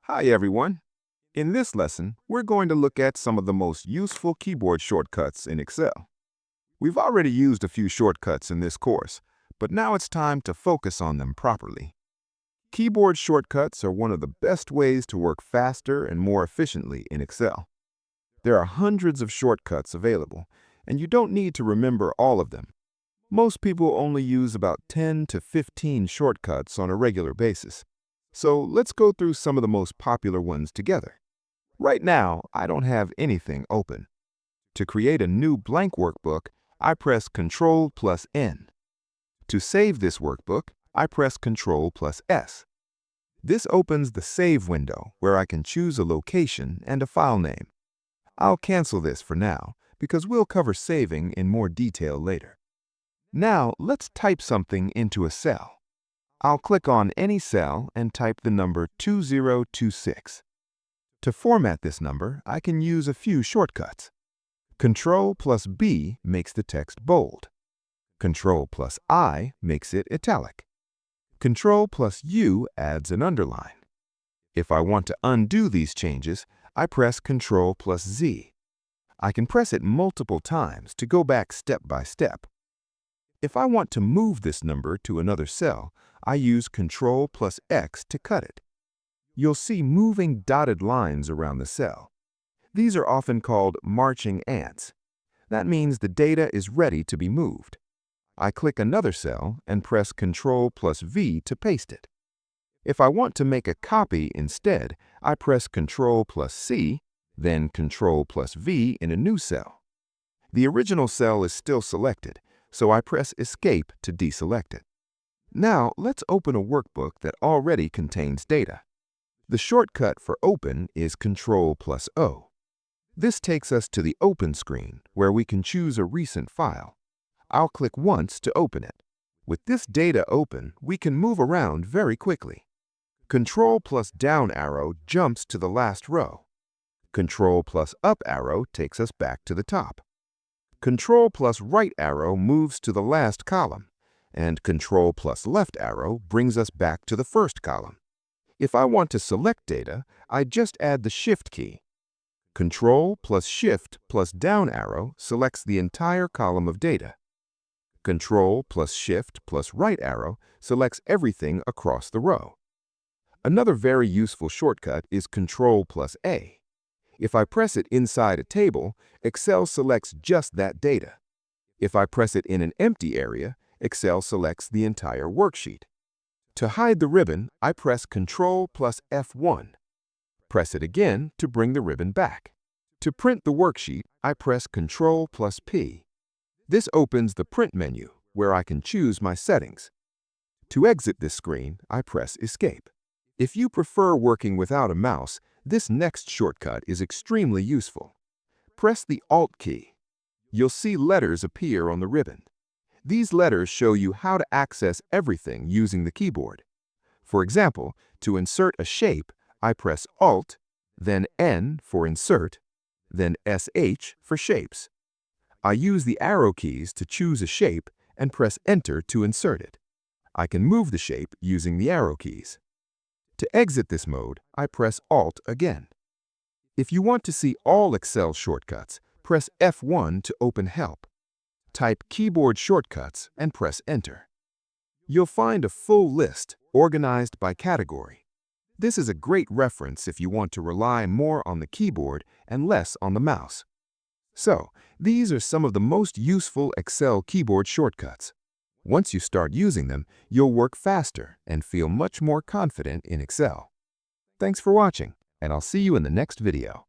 Hi everyone. In this lesson, we're going to look at some of the most useful keyboard shortcuts in Excel. We've already used a few shortcuts in this course, but now it's time to focus on them properly. Keyboard shortcuts are one of the best ways to work faster and more efficiently in Excel. There are hundreds of shortcuts available, and you don't need to remember all of them. Most people only use about 10 to 15 shortcuts on a regular basis. So let's go through some of the most popular ones together. Right now, I don't have anything open. To create a new blank workbook, I press Ctrl plus N. To save this workbook, I press Ctrl plus S. This opens the Save window where I can choose a location and a file name. I'll cancel this for now because we'll cover saving in more detail later. Now, let's type something into a cell. I'll click on any cell and type the number 2026. To format this number, I can use a few shortcuts. Ctrl plus B makes the text bold. Ctrl plus I makes it italic. Ctrl plus U adds an underline. If I want to undo these changes, I press Ctrl plus Z. I can press it multiple times to go back step by step. If I want to move this number to another cell, I use Ctrl plus X to cut it. You'll see moving dotted lines around the cell. These are often called marching ants. That means the data is ready to be moved. I click another cell and press Ctrl plus V to paste it. If I want to make a copy instead, I press Ctrl plus C, then Ctrl plus V in a new cell. The original cell is still selected, so I press Escape to deselect it. Now, let's open a workbook that already contains data. The shortcut for Open is Ctrl plus O. This takes us to the Open screen, where we can choose a recent file. I'll click once to open it. With this data open, we can move around very quickly. Ctrl plus down arrow jumps to the last row. Ctrl plus up arrow takes us back to the top. Ctrl plus right arrow moves to the last column, and Ctrl plus left arrow brings us back to the first column. If I want to select data, I just add the Shift key. Ctrl plus Shift plus down arrow selects the entire column of data. Ctrl plus Shift plus right arrow selects everything across the row. Another very useful shortcut is Ctrl plus A. If I press it inside a table, Excel selects just that data. If I press it in an empty area, Excel selects the entire worksheet. To hide the ribbon, I press Ctrl plus F1. Press it again to bring the ribbon back. To print the worksheet, I press Ctrl plus P. This opens the Print menu, where I can choose my settings. To exit this screen, I press Escape. If you prefer working without a mouse, this next shortcut is extremely useful. Press the Alt key. You'll see letters appear on the ribbon. These letters show you how to access everything using the keyboard. For example, to insert a shape, I press Alt, then N for Insert, then SH for Shapes. I use the arrow keys to choose a shape and press Enter to insert it. I can move the shape using the arrow keys. To exit this mode, I press Alt again. If you want to see all Excel shortcuts, press F1 to open Help. Type Keyboard Shortcuts and press Enter. You'll find a full list organized by category. This is a great reference if you want to rely more on the keyboard and less on the mouse. So, these are some of the most useful Excel keyboard shortcuts. Once you start using them, you'll work faster and feel much more confident in Excel. Thanks for watching, and I'll see you in the next video.